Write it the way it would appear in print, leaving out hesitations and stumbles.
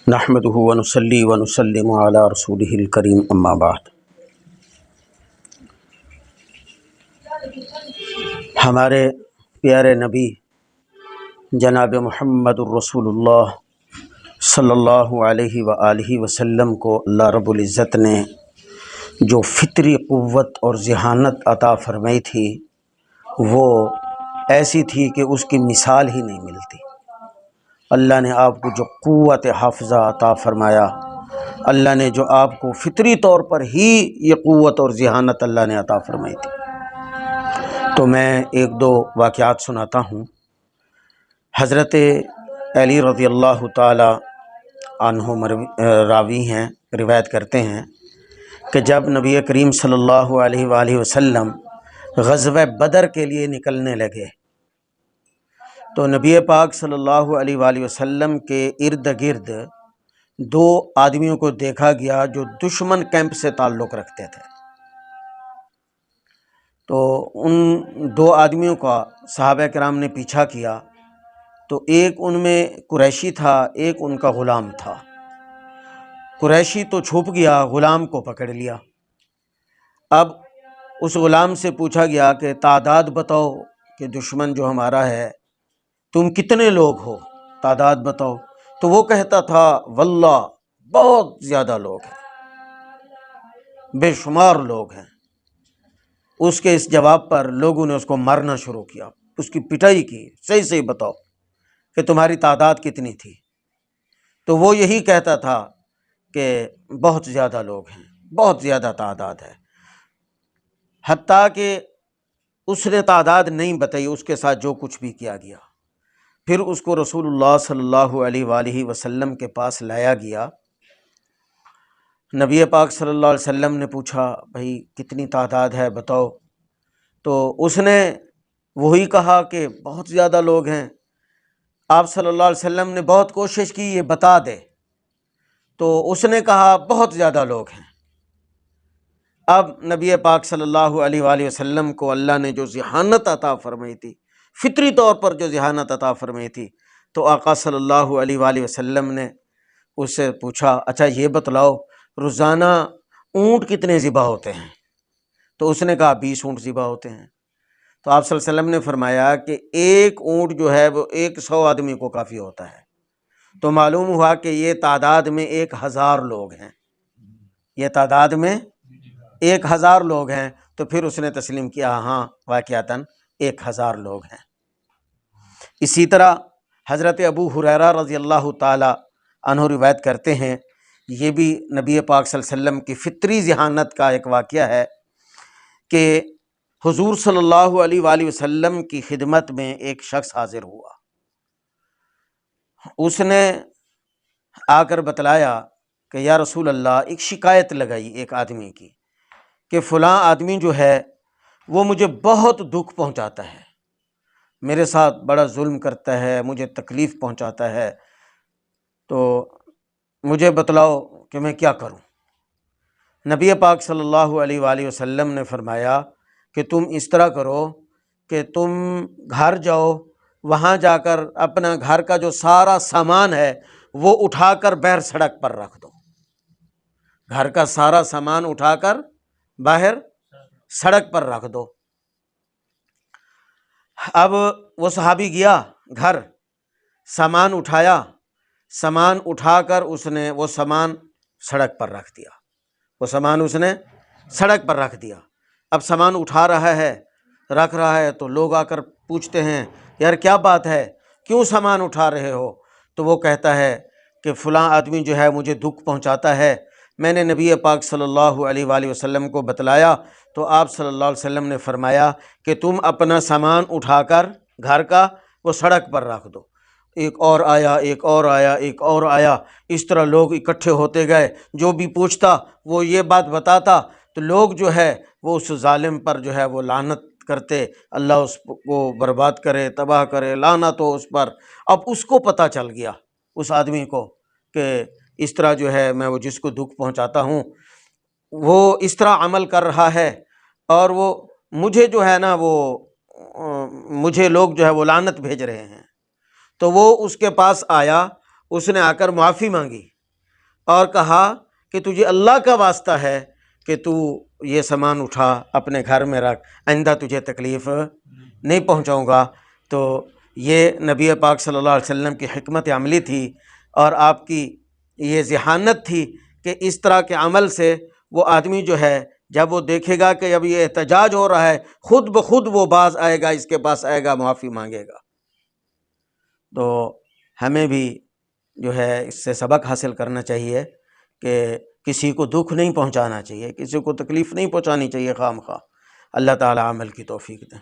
نحمدہ ونصلی ونسلم علی رسولہ الکریم اما بعد۔ ہمارے پیارے نبی جناب محمد الرسول اللہ صلی اللہ علیہ وآلہ وسلم کو اللہ رب العزت نے جو فطری قوت اور ذہانت عطا فرمائی تھی وہ ایسی تھی کہ اس کی مثال ہی نہیں ملتی۔ اللہ نے آپ کو جو قوت حافظہ عطا فرمایا، اللہ نے جو آپ کو فطری طور پر ہی یہ قوت اور ذہانت اللہ نے عطا فرمائی تھی۔ تو میں ایک دو واقعات سناتا ہوں۔ حضرت علی رضی اللہ تعالی عنہ راوی ہیں، روایت کرتے ہیں کہ جب نبی کریم صلی اللہ علیہ وآلہ وسلم غزوہ بدر کے لیے نکلنے لگے تو نبی پاک صلی اللہ علیہ وآلہ وسلم کے ارد گرد دو آدمیوں کو دیکھا گیا جو دشمن کیمپ سے تعلق رکھتے تھے۔ تو ان دو آدمیوں کا صحابہ کرام نے پیچھا کیا تو ایک ان میں قریشی تھا، ایک ان کا غلام تھا۔ قریشی تو چھپ گیا، غلام کو پکڑ لیا۔ اب اس غلام سے پوچھا گیا کہ تعداد بتاؤ کہ دشمن جو ہمارا ہے تم کتنے لوگ ہو، تعداد بتاؤ۔ تو وہ کہتا تھا واللہ بہت زیادہ لوگ ہیں، بے شمار لوگ ہیں۔ اس کے اس جواب پر لوگوں نے اس کو مارنا شروع کیا، اس کی پٹائی کی، صحیح صحیح بتاؤ کہ تمہاری تعداد کتنی تھی۔ تو وہ یہی کہتا تھا کہ بہت زیادہ لوگ ہیں، بہت زیادہ تعداد ہے، حتیٰ کہ اس نے تعداد نہیں بتائی، اس کے ساتھ جو کچھ بھی کیا گیا۔ پھر اس کو رسول اللہ صلی اللہ علیہ وآلہ وسلم کے پاس لایا گیا۔ نبی پاک صلی اللہ علیہ وسلم نے پوچھا بھائی کتنی تعداد ہے بتاؤ، تو اس نے وہی کہا کہ بہت زیادہ لوگ ہیں۔ آپ صلی اللہ علیہ وسلم نے بہت کوشش کی یہ بتا دے، تو اس نے کہا بہت زیادہ لوگ ہیں۔ اب نبی پاک صلی اللہ علیہ وآلہ وسلم کو اللہ نے جو ذہانت عطا فرمائی تھی، فطری طور پر جو ذہانت عطا فرمائی تھی، تو آقا صلی اللہ علیہ وآلہ وسلم نے اس سے پوچھا اچھا یہ بتلاؤ روزانہ اونٹ کتنے ذبح ہوتے ہیں؟ تو اس نے کہا 20 اونٹ ذبح ہوتے ہیں۔ تو آپ صلی اللہ علیہ وسلم نے فرمایا کہ ایک اونٹ جو ہے وہ 100 آدمی کو کافی ہوتا ہے۔ تو معلوم ہوا کہ یہ تعداد میں 1000 لوگ ہیں، یہ تعداد میں 1000 لوگ ہیں۔ تو پھر اس نے تسلیم کیا ہاں واقعتاً 1000 لوگ ہیں۔ اسی طرح حضرت ابو ہریرہ رضی اللہ تعالی عنہ روایت کرتے ہیں، یہ بھی نبی پاک صلی اللہ علیہ وسلم کی فطری ذہانت کا ایک واقعہ ہے کہ حضور صلی اللہ علیہ وآلہ وسلم کی خدمت میں ایک شخص حاضر ہوا۔ اس نے آ کر بتلایا کہ یا رسول اللہ، ایک شکایت لگائی ایک آدمی کی کہ فلاں آدمی جو ہے وہ مجھے بہت دکھ پہنچاتا ہے، میرے ساتھ بڑا ظلم کرتا ہے، مجھے تکلیف پہنچاتا ہے، تو مجھے بتلاؤ کہ میں کیا کروں۔ نبی پاک صلی اللہ علیہ وآلہ وسلم نے فرمایا کہ تم اس طرح کرو کہ تم گھر جاؤ، وہاں جا کر اپنا گھر کا جو سارا سامان ہے وہ اٹھا کر باہر سڑک پر رکھ دو، گھر کا سارا سامان اٹھا کر باہر سڑک پر رکھ دو۔ اب وہ صحابی گیا گھر، سامان اٹھایا، سامان اٹھا کر اس نے وہ سامان سڑک پر رکھ دیا، وہ سامان اس نے سڑک پر رکھ دیا۔ اب سامان اٹھا رہا ہے، رکھ رہا ہے، تو لوگ آ کر پوچھتے ہیں یار کیا بات ہے، کیوں سامان اٹھا رہے ہو؟ تو وہ کہتا ہے کہ فلاں آدمی جو ہے مجھے دکھ پہنچاتا ہے، میں نے نبی پاک صلی اللہ علیہ وآلہ وسلم کو بتلایا تو آپ صلی اللہ علیہ وسلم نے فرمایا کہ تم اپنا سامان اٹھا کر گھر کا وہ سڑک پر رکھ دو۔ ایک اور آیا، ایک اور آیا، ایک اور آیا، اس طرح لوگ اکٹھے ہوتے گئے، جو بھی پوچھتا وہ یہ بات بتاتا، تو لوگ جو ہے وہ اس ظالم پر جو ہے وہ لعنت کرتے، اللہ اس کو برباد کرے، تباہ کرے، لعنت ہو اس پر۔ اب اس کو پتہ چل گیا اس آدمی کو کہ اس طرح جو ہے میں وہ جس کو دکھ پہنچاتا ہوں وہ اس طرح عمل کر رہا ہے، اور وہ مجھے جو ہے نا وہ مجھے لوگ جو ہے وہ لعنت بھیج رہے ہیں۔ تو وہ اس کے پاس آیا، اس نے آ کر معافی مانگی اور کہا کہ تجھے اللہ کا واسطہ ہے کہ تو یہ سامان اٹھا اپنے گھر میں رکھ، آئندہ تجھے تکلیف نہیں پہنچاؤں گا۔ تو یہ نبی پاک صلی اللہ علیہ وسلم کی حکمت عملی تھی، اور آپ کی یہ ذہانت تھی کہ اس طرح کے عمل سے وہ آدمی جو ہے جب وہ دیکھے گا کہ اب یہ احتجاج ہو رہا ہے، خود بخود وہ باز آئے گا، اس کے پاس آئے گا، معافی مانگے گا۔ تو ہمیں بھی جو ہے اس سے سبق حاصل کرنا چاہیے کہ کسی کو دکھ نہیں پہنچانا چاہیے، کسی کو تکلیف نہیں پہنچانی چاہیے خواہ مخواہ۔ اللہ تعالی عمل کی توفیق دے۔